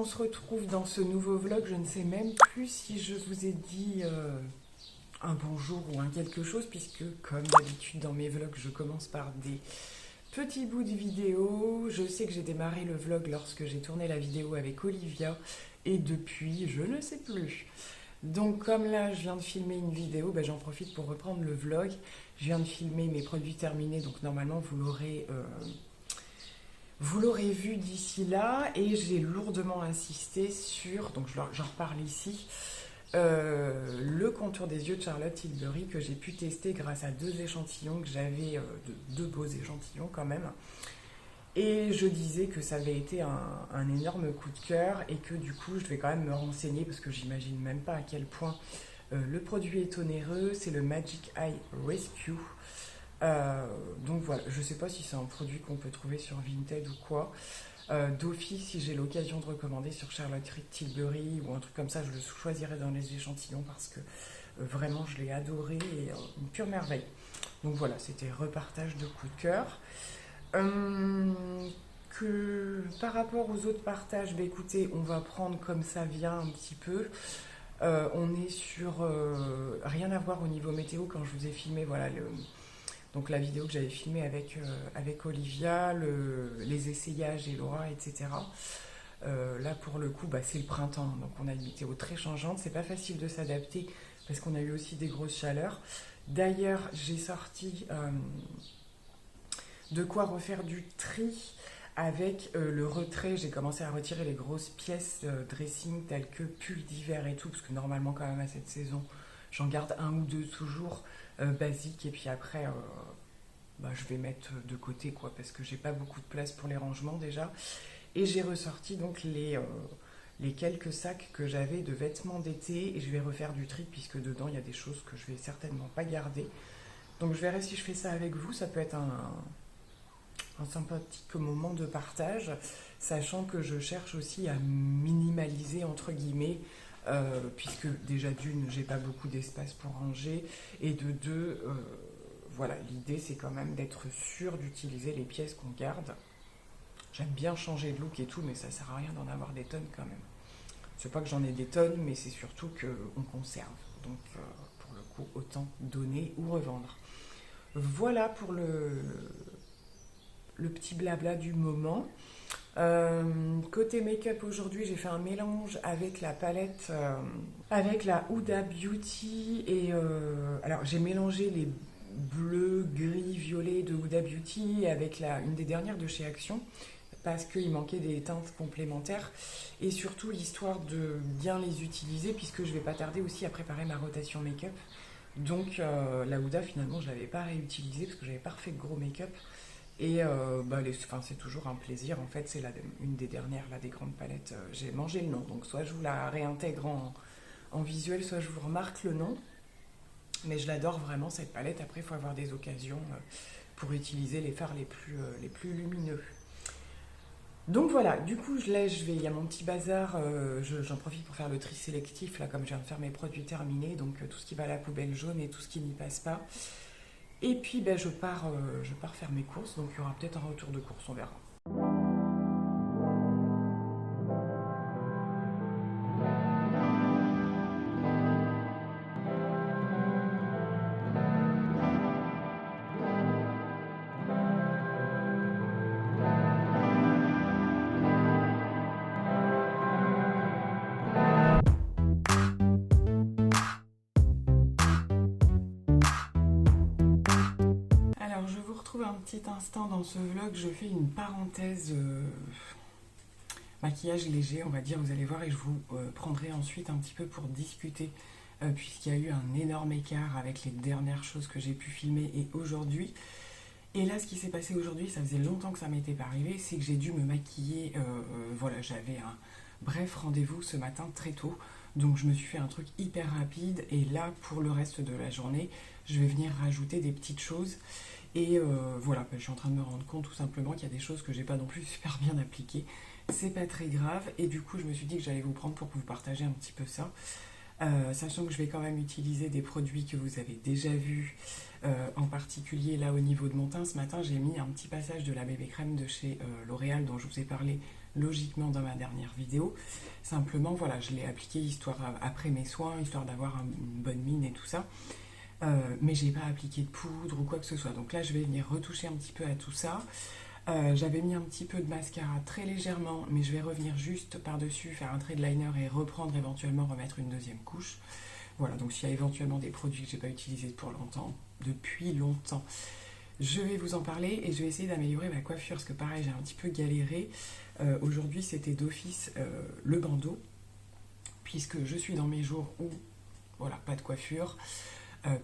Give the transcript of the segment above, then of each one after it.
se retrouve dans ce nouveau vlog. Je ne sais même plus si je vous ai dit un bonjour ou un quelque chose, puisque comme d'habitude dans mes vlogs, je commence par des petits bouts de vidéo. Je sais que j'ai démarré le vlog lorsque j'ai tourné la vidéo avec Olivia, et depuis, je ne sais plus. Donc comme là, je viens de filmer une vidéo, j'en profite pour reprendre le vlog. Je viens de filmer mes produits terminés, donc normalement vous l'aurez vu d'ici là, et j'ai lourdement insisté sur, donc j'en reparle ici, le contour des yeux de Charlotte Tilbury que j'ai pu tester grâce à deux échantillons que j'avais, deux beaux échantillons quand même. Et je disais que ça avait été un énorme coup de cœur et que du coup je devais quand même me renseigner parce que j'imagine même pas à quel point le produit est onéreux. C'est le Magic Eye Rescue. Donc voilà, je sais pas si c'est un produit qu'on peut trouver sur Vinted ou quoi. D'office, si j'ai l'occasion de recommander sur Charlotte Tilbury ou un truc comme ça, je le choisirai dans les échantillons parce que vraiment je l'ai adoré et une pure merveille. Donc voilà, c'était repartage de coup de cœur. Que par rapport aux autres partages, écoutez, on va prendre comme ça vient un petit peu. On est sur rien à voir au niveau météo. Quand je vous ai filmé, voilà, donc la vidéo que j'avais filmée avec Olivia, les essayages et Laura, etc. Là pour le coup, c'est le printemps, donc on a une météo très changeante. C'est pas facile de s'adapter parce qu'on a eu aussi des grosses chaleurs. D'ailleurs, j'ai sorti de quoi refaire du tri avec le retrait. J'ai commencé à retirer les grosses pièces dressing telles que pulls d'hiver et tout, parce que normalement quand même à cette saison j'en garde un ou deux toujours basiques, et puis après je vais mettre de côté quoi, parce que j'ai pas beaucoup de place pour les rangements déjà. Et j'ai ressorti donc les quelques sacs que j'avais de vêtements d'été, et je vais refaire du tri puisque dedans il y a des choses que je vais certainement pas garder. Donc je verrai si je fais ça avec vous. Ça peut être un sympathique moment de partage, sachant que je cherche aussi à minimaliser entre guillemets, puisque déjà d'une, j'ai pas beaucoup d'espace pour ranger, et de deux, voilà, l'idée c'est quand même d'être sûr d'utiliser les pièces qu'on garde. J'aime bien changer de look et tout, mais ça sert à rien d'en avoir des tonnes quand même. C'est pas que j'en ai des tonnes, mais c'est surtout qu'on conserve. Donc pour le coup, autant donner ou revendre. Voilà pour le petit blabla du moment. Côté make-up aujourd'hui, j'ai fait un mélange avec la palette, avec la Huda Beauty, et alors j'ai mélangé les bleus, gris, violets de Huda Beauty avec une des dernières de chez Action, parce qu'il manquait des teintes complémentaires, et surtout l'histoire de bien les utiliser puisque je vais pas tarder aussi à préparer ma rotation make-up. Donc la Huda finalement je l'avais pas réutilisée parce que j'avais pas refait de gros make-up. Et c'est toujours un plaisir. En fait, c'est une des dernières, des grandes palettes. J'ai mangé le nom, donc soit je vous la réintègre en visuel, soit je vous remarque le nom. Mais je l'adore vraiment cette palette. Après, il faut avoir des occasions pour utiliser les fards les plus lumineux. Donc voilà, du coup, il y a mon petit bazar. J'en profite pour faire le tri sélectif, là, comme je viens de faire mes produits terminés. Donc tout ce qui va à la poubelle jaune et tout ce qui n'y passe pas. Et puis je pars faire mes courses, donc il y aura peut-être un retour de course, on verra. Alors je vous retrouve un petit instant dans ce vlog, je fais une parenthèse maquillage léger, on va dire, vous allez voir, et je vous prendrai ensuite un petit peu pour discuter, puisqu'il y a eu un énorme écart avec les dernières choses que j'ai pu filmer et aujourd'hui. Et là, ce qui s'est passé aujourd'hui, ça faisait longtemps que ça m'était pas arrivé, c'est que j'ai dû me maquiller, voilà, j'avais un bref rendez-vous ce matin très tôt, donc je me suis fait un truc hyper rapide, et là, pour le reste de la journée, je vais venir rajouter des petites choses. Et voilà, je suis en train de me rendre compte tout simplement qu'il y a des choses que j'ai pas non plus super bien appliquées. C'est pas très grave, et du coup je me suis dit que j'allais vous prendre pour vous partager un petit peu ça. Sachant que je vais quand même utiliser des produits que vous avez déjà vus, en particulier là au niveau de mon teint. Ce matin j'ai mis un petit passage de la bébé crème de chez L'Oréal dont je vous ai parlé logiquement dans ma dernière vidéo. Simplement, voilà, je l'ai appliqué après mes soins, histoire d'avoir une bonne mine et tout ça. Mais j'ai pas appliqué de poudre ou quoi que ce soit. Donc là, je vais venir retoucher un petit peu à tout ça. J'avais mis un petit peu de mascara très légèrement, mais je vais revenir juste par-dessus, faire un trait de liner et reprendre éventuellement, remettre une deuxième couche. Voilà, donc s'il y a éventuellement des produits que j'ai pas utilisés depuis longtemps, je vais vous en parler et je vais essayer d'améliorer ma coiffure parce que pareil, j'ai un petit peu galéré. Aujourd'hui, c'était d'office le bandeau, puisque je suis dans mes jours où, voilà, pas de coiffure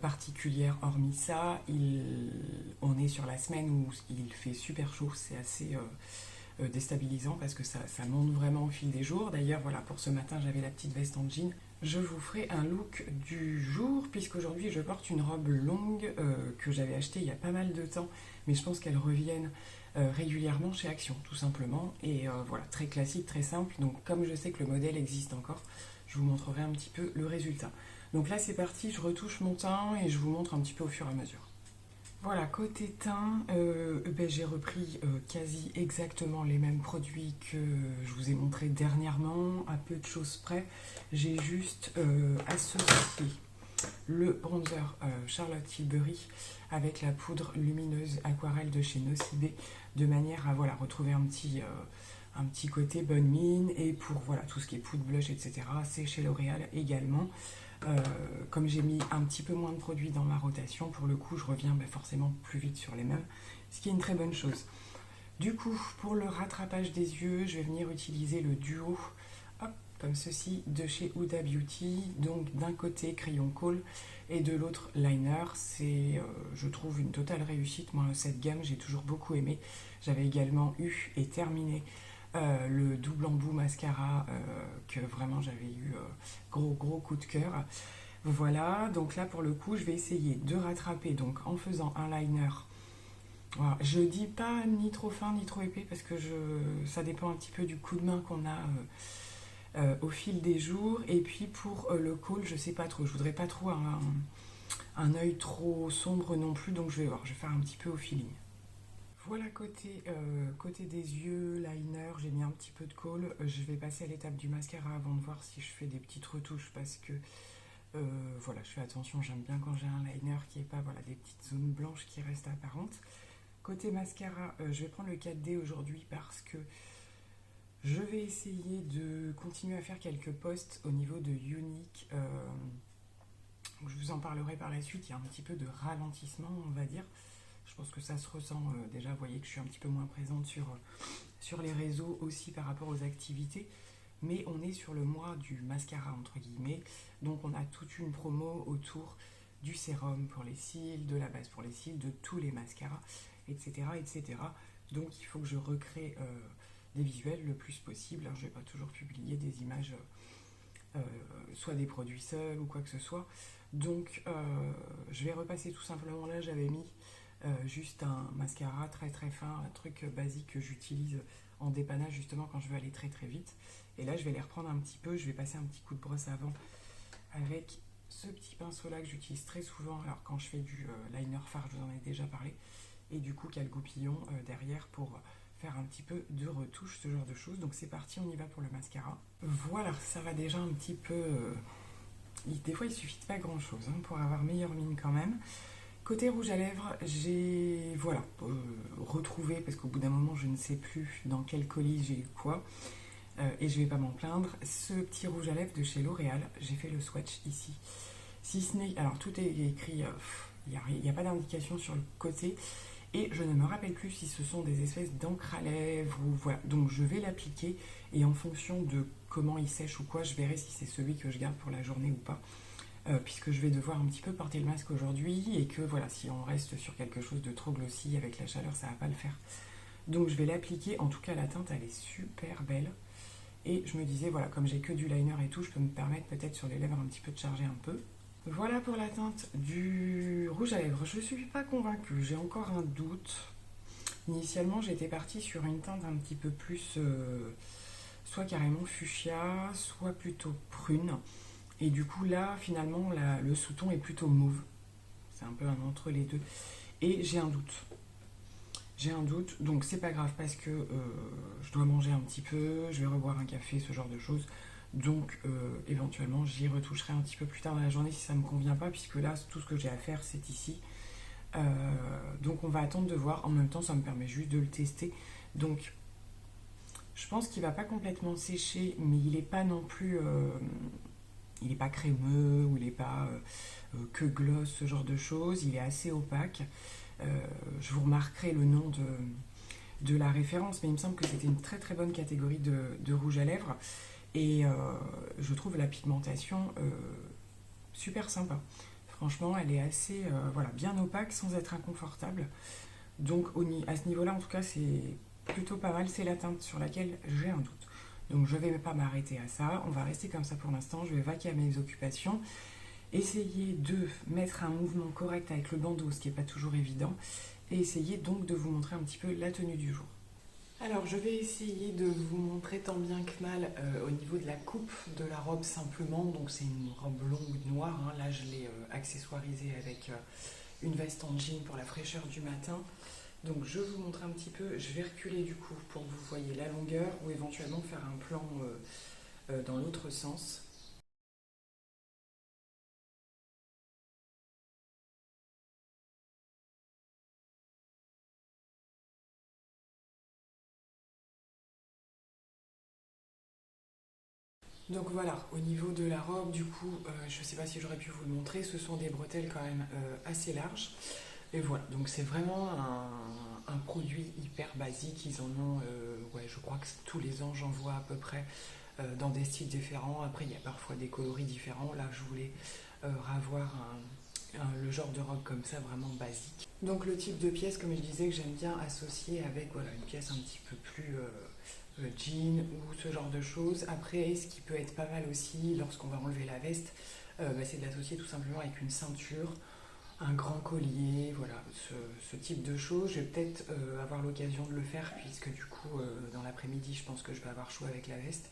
particulière hormis ça. On est sur la semaine où il fait super chaud, c'est assez déstabilisant parce que ça monte vraiment au fil des jours. D'ailleurs, voilà, pour ce matin, j'avais la petite veste en jean. Je vous ferai un look du jour, puisqu'aujourd'hui je porte une robe longue que j'avais achetée il y a pas mal de temps, mais je pense qu'elles reviennent régulièrement chez Action, tout simplement. Et voilà, très classique, très simple. Donc comme je sais que le modèle existe encore, je vous montrerai un petit peu le résultat. Donc là c'est parti, je retouche mon teint et je vous montre un petit peu au fur et à mesure. Voilà, côté teint, j'ai repris quasi exactement les mêmes produits que je vous ai montré dernièrement, à peu de choses près. J'ai juste associé le bronzer Charlotte Tilbury avec la poudre lumineuse aquarelle de chez Nocibé, de manière à voilà, retrouver un petit côté bonne mine, et pour voilà, tout ce qui est poudre, blush, etc. C'est chez L'Oréal également. Comme j'ai mis un petit peu moins de produits dans ma rotation, pour le coup je reviens forcément plus vite sur les mêmes, ce qui est une très bonne chose. Du coup, pour le rattrapage des yeux, je vais venir utiliser le duo, hop, comme ceci, de chez Huda Beauty. Donc d'un côté crayon kohl et de l'autre liner. C'est, je trouve, une totale réussite. Moi, cette gamme, j'ai toujours beaucoup aimé. J'avais également eu et terminé le double embout mascara que vraiment j'avais eu gros coup de cœur. Voilà, donc là pour le coup je vais essayer de rattraper donc en faisant un liner. Voilà, je dis pas ni trop fin ni trop épais parce que ça dépend un petit peu du coup de main qu'on a au fil des jours. Et puis pour le kohl, je sais pas trop, je voudrais pas trop un œil trop sombre non plus, donc je vais voir, je vais faire un petit peu au feeling. Voilà, côté des yeux, liner, j'ai mis un petit peu de kohl. Je vais passer à l'étape du mascara avant de voir si je fais des petites retouches parce que voilà, je fais attention, j'aime bien quand j'ai un liner qui n'est pas voilà, des petites zones blanches qui restent apparentes. Côté mascara, je vais prendre le 4D aujourd'hui parce que je vais essayer de continuer à faire quelques posts au niveau de Unique. Je vous en parlerai par la suite, il y a un petit peu de ralentissement, on va dire. Je pense que ça se ressent déjà, vous voyez que je suis un petit peu moins présente sur les réseaux aussi par rapport aux activités. Mais on est sur le mois du mascara entre guillemets, donc on a toute une promo autour du sérum pour les cils, de la base pour les cils, de tous les mascaras, etc. etc. Donc il faut que je recrée des visuels le plus possible. Alors, je ne vais pas toujours publier des images, soit des produits seuls ou quoi que ce soit. Donc je vais repasser tout simplement, là j'avais mis juste un mascara très très fin, un truc basique que j'utilise en dépannage justement quand je veux aller très très vite. Et là je vais les reprendre un petit peu, je vais passer un petit coup de brosse avant avec ce petit pinceau là que j'utilise très souvent alors quand je fais du liner fard, je vous en ai déjà parlé, et du coup qui a le goupillon derrière pour faire un petit peu de retouche, ce genre de choses. Donc c'est parti, on y va pour le mascara. Voilà, ça va déjà un petit peu... des fois il suffit de pas grand chose pour avoir meilleure mine quand même. Côté rouge à lèvres, j'ai retrouvé, parce qu'au bout d'un moment je ne sais plus dans quel colis j'ai eu quoi, et je vais pas m'en plaindre, ce petit rouge à lèvres de chez L'Oréal. J'ai fait le swatch ici. Si ce n'est... Alors tout est écrit, il n'y a pas d'indication sur le côté, et je ne me rappelle plus si ce sont des espèces d'encre à lèvres ou voilà. Donc je vais l'appliquer, et en fonction de comment il sèche ou quoi, je verrai si c'est celui que je garde pour la journée ou pas. Puisque je vais devoir un petit peu porter le masque aujourd'hui et que voilà, si on reste sur quelque chose de trop glossy avec la chaleur, ça va pas le faire. Donc je vais l'appliquer. En tout cas, la teinte elle est super belle, et je me disais voilà, comme j'ai que du liner et tout, je peux me permettre peut-être sur les lèvres un petit peu de charger un peu. Voilà pour la teinte du rouge à lèvres. Je suis pas convaincue, j'ai encore un doute. Initialement j'étais partie sur une teinte un petit peu plus soit carrément fuchsia, soit plutôt prune. Et du coup là finalement le sous-ton est plutôt mauve. C'est un peu un entre les deux. Et j'ai un doute. J'ai un doute, donc c'est pas grave parce que je dois manger un petit peu, je vais reboire un café, ce genre de choses. Donc éventuellement j'y retoucherai un petit peu plus tard dans la journée si ça me convient pas, puisque là tout ce que j'ai à faire c'est ici. Euh, donc on va attendre de voir. En même temps ça me permet juste de le tester. Donc je pense qu'il va pas complètement sécher, mais il est pas non plus, il est pas crémeux ou il est pas que gloss, ce genre de choses. Il est assez opaque. Je vous remarquerai le nom de la référence, mais il me semble que c'était une très très bonne catégorie de rouge à lèvres. Et je trouve la pigmentation super sympa. Franchement, elle est assez voilà, bien opaque sans être inconfortable. Donc à ce niveau-là, en tout cas, c'est plutôt pas mal. C'est la teinte sur laquelle j'ai un doute. Donc je ne vais pas m'arrêter à ça. On va rester comme ça pour l'instant. Je vais vaquer à mes occupations. Essayer de mettre un mouvement correct avec le bandeau, ce qui n'est pas toujours évident. Et essayer donc de vous montrer un petit peu la tenue du jour. Alors je vais essayer de vous montrer tant bien que mal au niveau de la coupe de la robe simplement. Donc c'est une robe longue noire, hein. Là je l'ai accessoirisée avec une veste en jean pour la fraîcheur du matin. Donc je vous montre un petit peu, je vais reculer du coup pour que vous voyez la longueur ou éventuellement faire un plan dans l'autre sens. Donc voilà, au niveau de la robe, du coup, je ne sais pas si j'aurais pu vous le montrer, ce sont des bretelles quand même assez larges. Et voilà, donc c'est vraiment un produit hyper basique. Ils en ont, ouais, je crois que tous les ans j'en vois à peu près dans des styles différents. Après, il y a parfois des coloris différents. Là, je voulais avoir le genre de robe comme ça, vraiment basique. Donc le type de pièce, comme je disais, que j'aime bien associer avec voilà, une pièce un petit peu plus jean ou ce genre de choses. Après, ce qui peut être pas mal aussi lorsqu'on va enlever la veste, c'est de l'associer tout simplement avec une ceinture, un grand collier, voilà, ce type de choses. Je vais peut-être avoir l'occasion de le faire puisque du coup, dans l'après-midi, je pense que je vais avoir chaud avec la veste.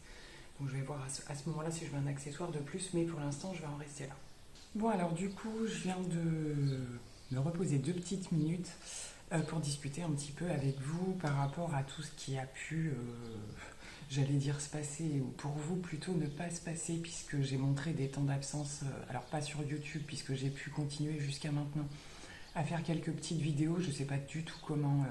Donc je vais voir à ce moment-là si je veux un accessoire de plus, mais pour l'instant, je vais en rester là. Bon, alors du coup, je viens de me reposer 2 petites minutes pour discuter un petit peu avec vous par rapport à tout ce qui a pu, j'allais dire se passer, ou pour vous plutôt ne pas se passer, puisque j'ai montré des temps d'absence, alors pas sur YouTube, puisque j'ai pu continuer jusqu'à maintenant à faire quelques petites vidéos. Je ne sais pas du tout comment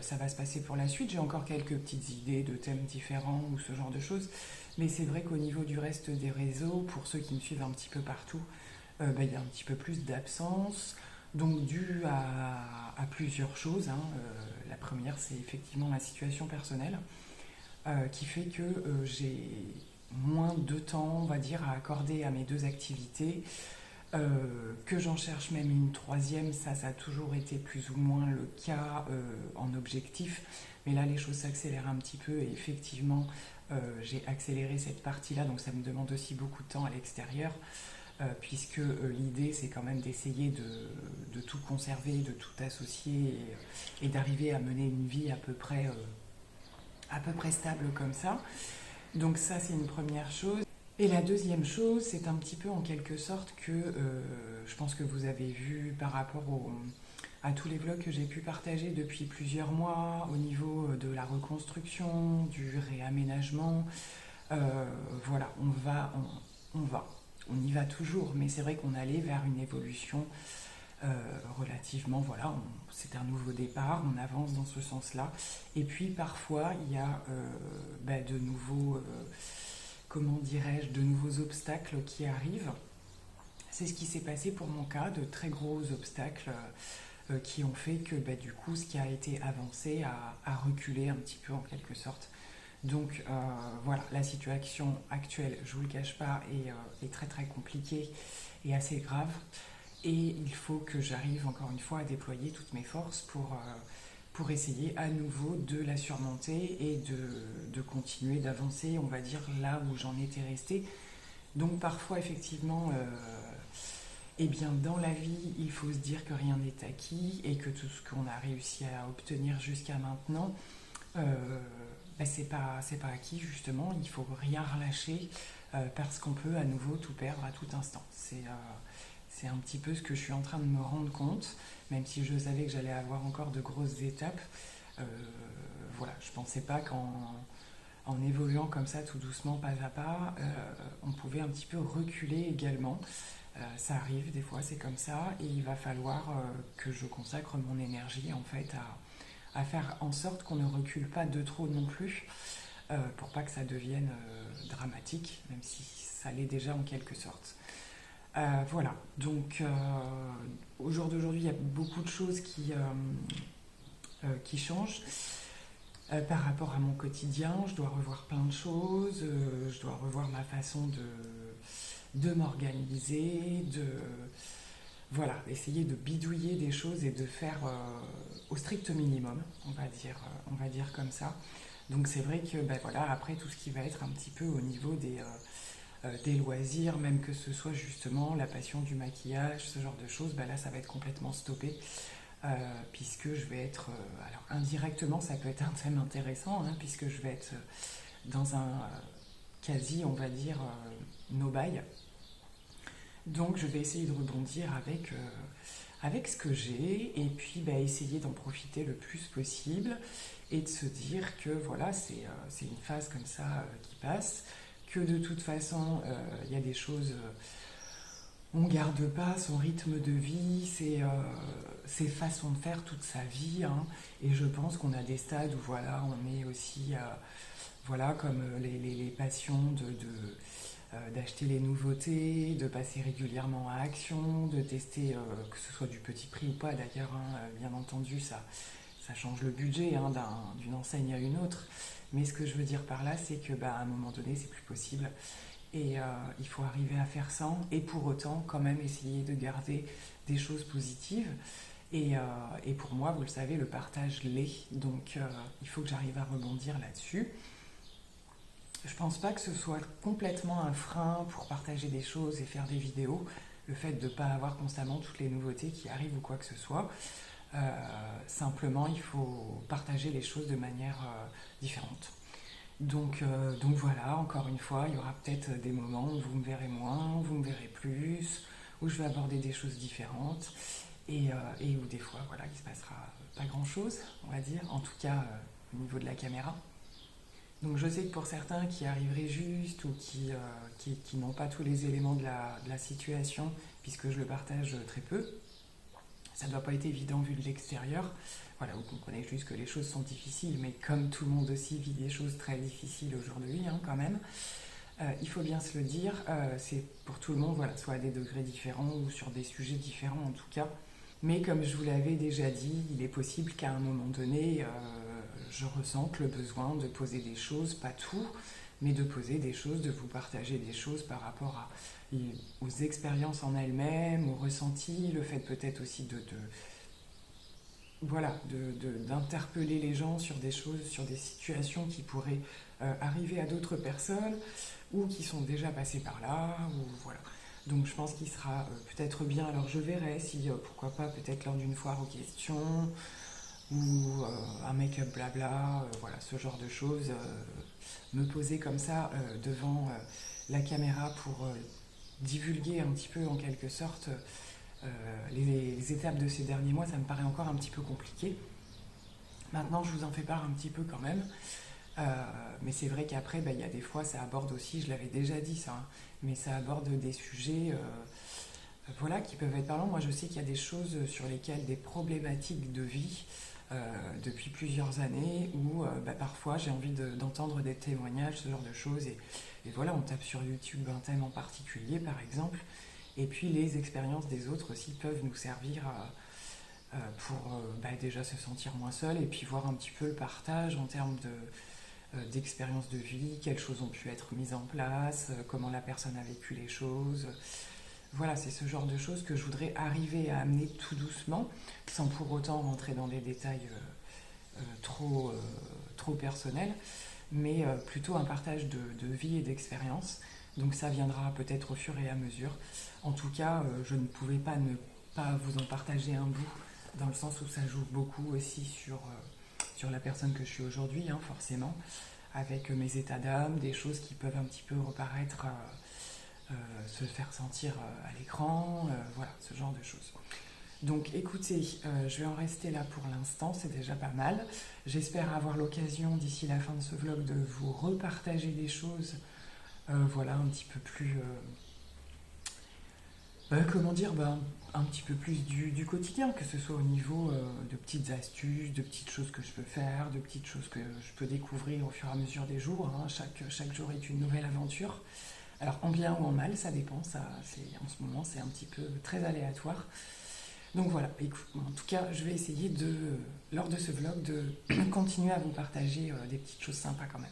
ça va se passer pour la suite. J'ai encore quelques petites idées de thèmes différents ou ce genre de choses. Mais c'est vrai qu'au niveau du reste des réseaux, pour ceux qui me suivent un petit peu partout, il y a un petit peu plus d'absence. Donc dû à plusieurs choses, hein. La première, c'est effectivement ma situation personnelle qui fait que j'ai moins de temps, on va dire, à accorder à mes 2 activités. Que j'en cherche même une troisième, ça a toujours été plus ou moins le cas en objectif. Mais là, les choses s'accélèrent un petit peu et effectivement, j'ai accéléré cette partie-là, donc ça me demande aussi beaucoup de temps à l'extérieur, puisque l'idée, c'est quand même d'essayer de tout conserver, de tout associer et d'arriver à mener une vie à peu près stable comme ça. Donc ça, c'est une première chose. Et la deuxième chose, c'est un petit peu en quelque sorte que je pense que vous avez vu par rapport à tous les vlogs que j'ai pu partager depuis plusieurs mois au niveau de la reconstruction, du réaménagement. Voilà, on y va toujours, mais c'est vrai qu'on allait vers une évolution relativement, voilà, c'est un nouveau départ, on avance dans ce sens-là. Et puis parfois, il y a de nouveaux comment dirais-je, de nouveaux obstacles qui arrivent. C'est ce qui s'est passé pour mon cas, de très gros obstacles qui ont fait que du coup ce qui a été avancé a reculé un petit peu en quelque sorte. Donc voilà, la situation actuelle, je ne vous le cache pas, est très très compliquée et assez grave. Et il faut que j'arrive encore une fois à déployer toutes mes forces pour essayer à nouveau de la surmonter et de continuer d'avancer, on va dire, là où j'en étais restée. Donc parfois, effectivement, eh bien, dans la vie, il faut se dire que rien n'est acquis et que tout ce qu'on a réussi à obtenir jusqu'à maintenant, euh, c'est pas acquis, justement. Il faut rien relâcher parce qu'on peut à nouveau tout perdre à tout instant. C'est un petit peu ce que je suis en train de me rendre compte, même si je savais que j'allais avoir encore de grosses étapes. Euh, voilà, je pensais pas qu'en évoluant comme ça tout doucement, pas à pas, on pouvait un petit peu reculer également. Ça arrive des fois, c'est comme ça, et il va falloir que je consacre mon énergie en fait à faire en sorte qu'on ne recule pas de trop non plus, pour pas que ça devienne dramatique, même si ça l'est déjà en quelque sorte. Voilà, donc au jour d'aujourd'hui, il y a beaucoup de choses qui changent. Par rapport à mon quotidien, je dois revoir plein de choses, je dois revoir ma façon de m'organiser, voilà, essayer de bidouiller des choses et de faire au strict minimum, on va dire comme ça. Donc c'est vrai que ben voilà, après tout ce qui va être un petit peu au niveau des loisirs, même que ce soit justement la passion du maquillage, ce genre de choses, ben là ça va être complètement stoppé. Puisque je vais être, alors indirectement ça peut être un thème intéressant, hein, puisque je vais être dans un quasi, on va dire, no-buy. Donc je vais essayer de rebondir avec ce que j'ai et puis bah, essayer d'en profiter le plus possible et de se dire que voilà, c'est une phase comme ça qui passe, que de toute façon il y a des choses, on ne garde pas son rythme de vie, ses façons de faire toute sa vie, hein, et je pense qu'on a des stades où voilà, on est aussi, voilà, comme les passions d'acheter les nouveautés, de passer régulièrement à action, de tester, que ce soit du petit prix ou pas d'ailleurs, hein, bien entendu, ça change le budget hein, d'une enseigne à une autre. Mais ce que je veux dire par là, c'est que bah, à un moment donné, c'est plus possible. Et il faut arriver à faire sans, et pour autant, quand même, essayer de garder des choses positives. Et pour moi, vous le savez, le partage l'est. Donc, il faut que j'arrive à rebondir là-dessus. Je pense pas que ce soit complètement un frein pour partager des choses et faire des vidéos, le fait de ne pas avoir constamment toutes les nouveautés qui arrivent ou quoi que ce soit. Simplement, il faut partager les choses de manière différente. Donc voilà, encore une fois, il y aura peut-être des moments où vous me verrez moins, où vous me verrez plus, où je vais aborder des choses différentes, et où des fois, voilà, il se passera pas grand-chose, on va dire, en tout cas au niveau de la caméra. Donc je sais que pour certains qui arriveraient juste ou qui n'ont pas tous les éléments de la situation, puisque je le partage très peu, ça ne doit pas être évident vu de l'extérieur. Voilà, vous comprenez juste que les choses sont difficiles, mais comme tout le monde aussi vit des choses très difficiles aujourd'hui, hein, quand même, il faut bien se le dire, c'est pour tout le monde, voilà, soit à des degrés différents ou sur des sujets différents en tout cas. Mais comme je vous l'avais déjà dit, il est possible qu'à un moment donné, je ressente le besoin de poser des choses, pas tout, mais de poser des choses, de vous partager des choses par rapport aux expériences en elles-mêmes, aux ressentis, le fait peut-être aussi voilà, d'interpeller les gens sur des choses, sur des situations qui pourraient arriver à d'autres personnes ou qui sont déjà passées par là, ou voilà. Donc je pense qu'il sera peut-être bien, alors je verrai si, pourquoi pas, peut-être lors d'une foire aux questions, ou un make-up blabla, voilà, ce genre de choses, me poser comme ça devant la caméra pour divulguer un petit peu en quelque sorte les étapes de ces derniers mois, ça me paraît encore un petit peu compliqué. Maintenant, je vous en fais part un petit peu quand même. Mais c'est vrai qu'après, bah, y a des fois, ça aborde aussi, je l'avais déjà dit ça, hein, mais ça aborde des sujets voilà, qui peuvent être parlants. Moi, je sais qu'il y a des choses sur lesquelles, des problématiques de vie depuis plusieurs années où bah, parfois j'ai envie d'entendre des témoignages, ce genre de choses. Et voilà, on tape sur YouTube un thème en particulier, par exemple. Et puis les expériences des autres aussi peuvent nous servir pour bah, déjà se sentir moins seul et puis voir un petit peu le partage en termes d'expériences de vie, quelles choses ont pu être mises en place, comment la personne a vécu les choses. Voilà, c'est ce genre de choses que je voudrais arriver à amener tout doucement, sans pour autant rentrer dans des détails trop personnels, mais plutôt un partage de vie et d'expérience. Donc ça viendra peut-être au fur et à mesure. En tout cas, je ne pouvais pas ne pas vous en partager un bout, dans le sens où ça joue beaucoup aussi sur la personne que je suis aujourd'hui, hein, forcément, avec mes états d'âme, des choses qui peuvent un petit peu reparaître se faire sentir à l'écran, voilà, ce genre de choses. Donc écoutez, je vais en rester là pour l'instant, c'est déjà pas mal. J'espère avoir l'occasion d'ici la fin de ce vlog de vous repartager des choses, voilà, un petit peu plus, comment dire, un petit peu plus du quotidien, que ce soit au niveau de petites astuces, de petites choses que je peux faire, de petites choses que je peux découvrir au fur et à mesure des jours, hein. Chaque jour est une nouvelle aventure. Alors en bien ou en mal, ça dépend, en ce moment c'est un petit peu très aléatoire. Donc voilà, écoute, en tout cas, je vais essayer lors de ce vlog, de continuer à vous partager des petites choses sympas quand même.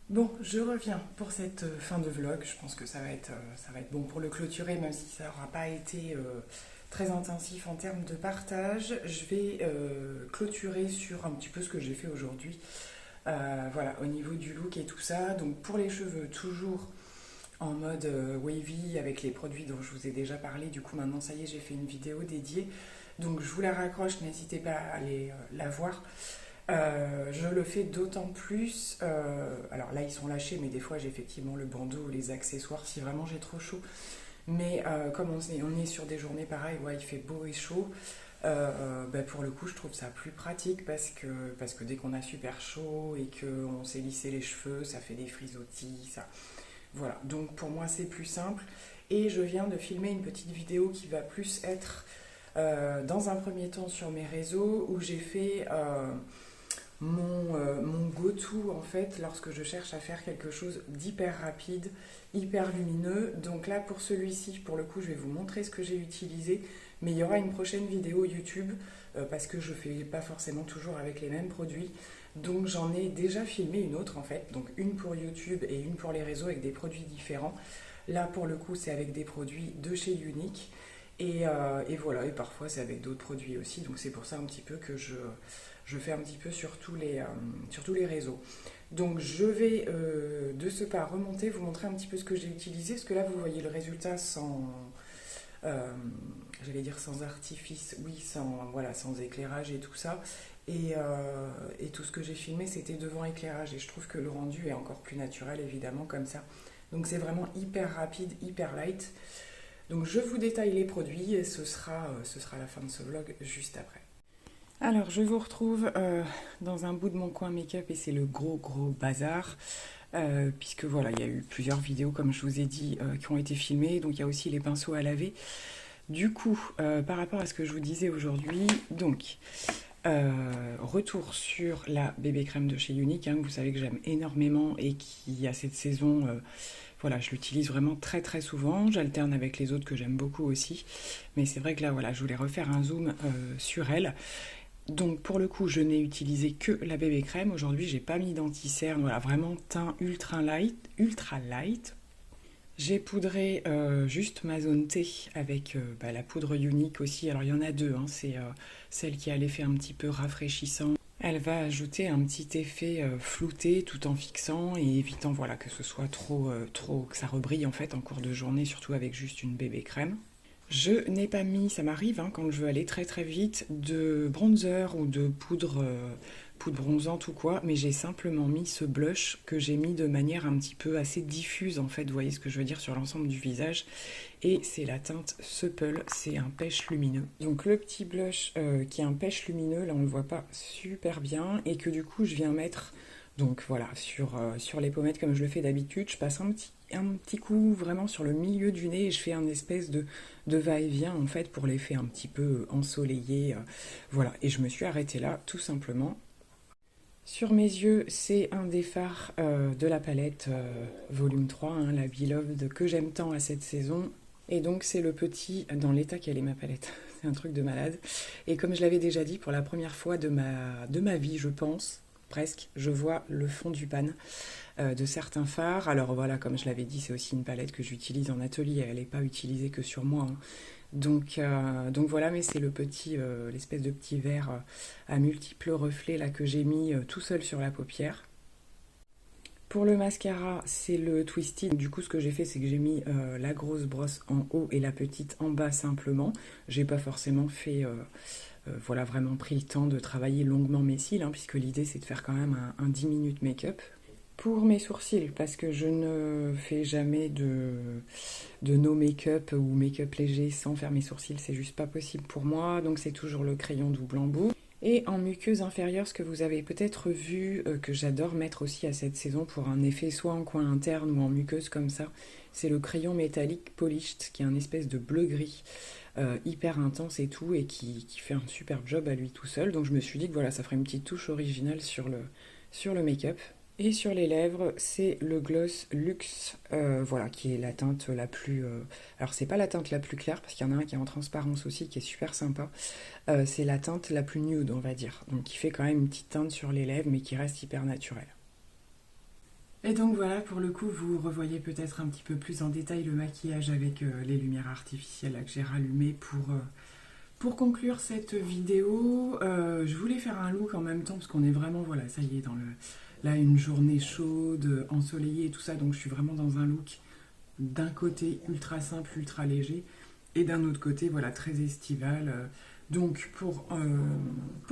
Bon, je reviens pour cette fin de vlog. Je pense que ça va être bon pour le clôturer, même si ça n'aura pas été très intensif en termes de partage. Je vais clôturer sur un petit peu ce que j'ai fait aujourd'hui. Voilà, au niveau du look et tout ça. Donc pour les cheveux, toujours en mode wavy avec les produits dont je vous ai déjà parlé. Du coup, maintenant, ça y est, j'ai fait une vidéo dédiée. Donc je vous la raccroche, n'hésitez pas à aller la voir. Je le fais d'autant plus, alors là ils sont lâchés, mais des fois j'ai effectivement le bandeau ou les accessoires si vraiment j'ai trop chaud. Mais comme on est sur des journées pareilles, ouais, il fait beau et chaud, pour le coup je trouve ça plus pratique parce que dès qu'on a super chaud et qu'on s'est lissé les cheveux, ça fait des frisottis, ça. Voilà, donc pour moi c'est plus simple. Et je viens de filmer une petite vidéo qui va plus être dans un premier temps sur mes réseaux où j'ai fait mon go-to en fait lorsque je cherche à faire quelque chose d'hyper rapide, hyper lumineux. Donc là pour celui-ci, pour le coup, je vais vous montrer ce que j'ai utilisé, mais il y aura une prochaine vidéo YouTube parce que je fais pas forcément toujours avec les mêmes produits. Donc j'en ai déjà filmé une autre en fait, donc une pour YouTube et une pour les réseaux avec des produits différents. Là pour le coup c'est avec des produits de chez Unique et voilà, et parfois c'est avec d'autres produits aussi, donc c'est pour ça un petit peu que je fais un petit peu sur tous les réseaux. Donc je vais de ce pas remonter, vous montrer un petit peu ce que j'ai utilisé, parce que là vous voyez le résultat sans, j'allais dire sans artifice, oui, sans éclairage et tout ça. Et tout ce que j'ai filmé c'était devant éclairage, et je trouve que le rendu est encore plus naturel évidemment comme ça. Donc c'est vraiment hyper rapide, hyper light. Donc je vous détaille les produits et ce sera la fin de ce vlog juste après. Alors je vous retrouve dans un bout de mon coin make-up et c'est le gros bazar. puisque voilà, il y a eu plusieurs vidéos, comme je vous ai dit, qui ont été filmées, donc il y a aussi les pinceaux à laver. Du coup, par rapport à ce que je vous disais aujourd'hui, donc, retour sur la bébé crème de chez Unique, hein, que vous savez que j'aime énormément et qui, à cette saison, voilà, je l'utilise vraiment très très souvent. J'alterne avec les autres que j'aime beaucoup aussi. Mais c'est vrai que là, voilà, je voulais refaire un zoom sur elle. Donc pour le coup, je n'ai utilisé que la bébé crème. Aujourd'hui, j'ai pas mis d'anti-cerne. Voilà, vraiment teint ultra light, ultra light. J'ai poudré juste ma zone T avec la poudre Unique aussi. Alors il y en a deux, hein. C'est celle qui a l'effet un petit peu rafraîchissant. Elle va ajouter un petit effet flouté tout en fixant et évitant voilà, que ce soit trop, que ça rebrille en fait en cours de journée, surtout avec juste une bébé crème. Je n'ai pas mis, ça m'arrive hein, quand je veux aller très très vite, de bronzer ou de poudre bronzante ou quoi, mais j'ai simplement mis ce blush que j'ai mis de manière un petit peu assez diffuse en fait, vous voyez ce que je veux dire, sur l'ensemble du visage. Et c'est la teinte Supple, c'est un pêche lumineux. Donc le petit blush qui est un pêche lumineux, là on le voit pas super bien, et que du coup je viens mettre donc voilà sur les pommettes comme je le fais d'habitude. Je passe un petit coup vraiment sur le milieu du nez et je fais un espèce de va-et-vient en fait pour l'effet un petit peu ensoleillé. Voilà, et je me suis arrêtée là tout simplement. Sur mes yeux, c'est un des fards de la palette volume 3, hein, la Beloved, que j'aime tant à cette saison. Et donc c'est le petit, dans l'état qu'elle est ma palette, c'est un truc de malade. Et comme je l'avais déjà dit, pour la première fois de ma vie, je pense, presque, je vois le fond du pan de certains fards. Alors voilà, comme je l'avais dit, c'est aussi une palette que j'utilise en atelier, elle n'est pas utilisée que sur moi, hein. Donc voilà, mais c'est l'espèce de petit verre à multiples reflets là que j'ai mis tout seul sur la paupière. Pour le mascara, c'est le Twisty. Du coup, ce que j'ai fait, c'est que j'ai mis la grosse brosse en haut et la petite en bas simplement. J'ai pas forcément fait, voilà, vraiment pris le temps de travailler longuement mes cils, hein, puisque l'idée c'est de faire quand même un 10 minutes make-up. Pour mes sourcils, parce que je ne fais jamais de no make-up ou make-up léger sans faire mes sourcils, c'est juste pas possible pour moi, donc c'est toujours le crayon double embout. Et en muqueuse inférieure, ce que vous avez peut-être vu, que j'adore mettre aussi à cette saison pour un effet soit en coin interne ou en muqueuse comme ça, c'est le crayon métallique Polished, qui est un espèce de bleu-gris, hyper intense et tout, et qui fait un super job à lui tout seul. Donc je me suis dit que voilà, ça ferait une petite touche originale sur le make-up. Et sur les lèvres, c'est le gloss Luxe, voilà, qui est la teinte la plus... alors, c'est pas la teinte la plus claire, parce qu'il y en a un qui est en transparence aussi, qui est super sympa. C'est la teinte la plus nude, on va dire. Donc, qui fait quand même une petite teinte sur les lèvres, mais qui reste hyper naturelle. Et donc voilà, pour le coup, vous revoyez peut-être un petit peu plus en détail le maquillage avec les lumières artificielles là, que j'ai rallumées pour conclure cette vidéo. Je voulais faire un look en même temps, parce qu'on est vraiment, voilà, ça y est, là, une journée chaude, ensoleillée et tout ça, donc je suis vraiment dans un look d'un côté ultra simple, ultra léger, et d'un autre côté, voilà, très estival. Donc pour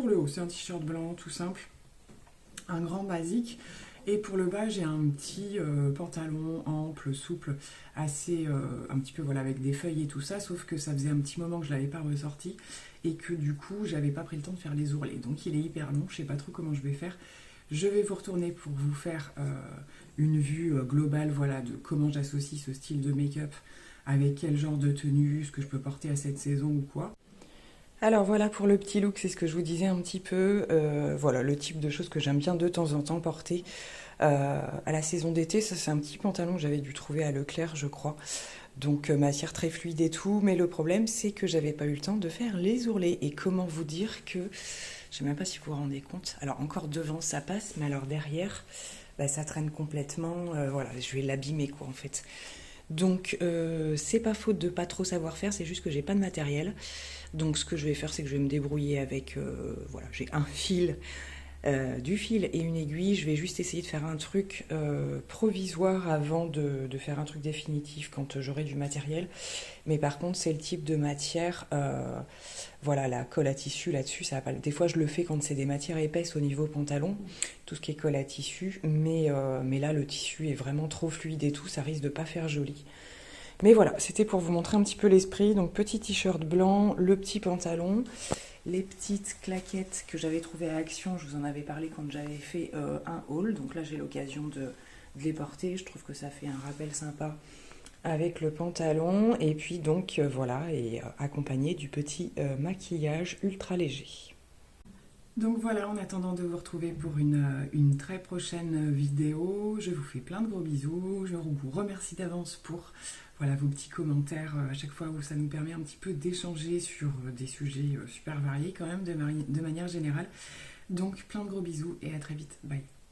le haut, c'est un t-shirt blanc tout simple, un grand basique, et pour le bas, j'ai un petit pantalon ample, souple, assez, un petit peu, voilà, avec des feuilles et tout ça, sauf que ça faisait un petit moment que je ne l'avais pas ressorti, et que du coup, j'avais pas pris le temps de faire les ourlets. Donc il est hyper long, je sais pas trop comment je vais faire. Je vais vous retourner pour vous faire une vue globale, voilà, de comment j'associe ce style de make-up avec quel genre de tenue, ce que je peux porter à cette saison ou quoi. Alors voilà pour le petit look, c'est ce que je vous disais un petit peu. Voilà le type de choses que j'aime bien de temps en temps porter à la saison d'été. Ça, c'est un petit pantalon que j'avais dû trouver à Leclerc, je crois. Donc matière très fluide et tout. Mais le problème, c'est que j'avais pas eu le temps de faire les ourlets. Et comment vous dire que... Je sais même pas si vous vous rendez compte. Alors encore devant, ça passe, mais alors derrière, bah, ça traîne complètement. Voilà, je vais l'abîmer quoi en fait. Donc c'est pas faute de pas trop savoir faire, c'est juste que j'ai pas de matériel. Donc ce que je vais faire, c'est que je vais me débrouiller avec, voilà, j'ai un fil, du fil et une aiguille. Je vais juste essayer de faire un truc provisoire avant de faire un truc définitif quand j'aurai du matériel. Mais par contre, c'est le type de matière, voilà, la colle à tissu là-dessus, ça va pas... Des fois, je le fais quand c'est des matières épaisses au niveau pantalon, tout ce qui est colle à tissu, mais là, le tissu est vraiment trop fluide et tout, ça risque de pas faire joli. Mais voilà, c'était pour vous montrer un petit peu l'esprit. Donc petit t-shirt blanc, le petit pantalon, les petites claquettes que j'avais trouvées à Action. Je vous en avais parlé quand j'avais fait un haul. Donc là, j'ai l'occasion de les porter. Je trouve que ça fait un rappel sympa avec le pantalon. Et puis donc voilà, et accompagné du petit maquillage ultra léger. Donc voilà, en attendant de vous retrouver pour une très prochaine vidéo, je vous fais plein de gros bisous. Je vous remercie d'avance pour voilà, vos petits commentaires à chaque fois où ça nous permet un petit peu d'échanger sur des sujets super variés quand même de manière générale. Donc plein de gros bisous et à très vite. Bye.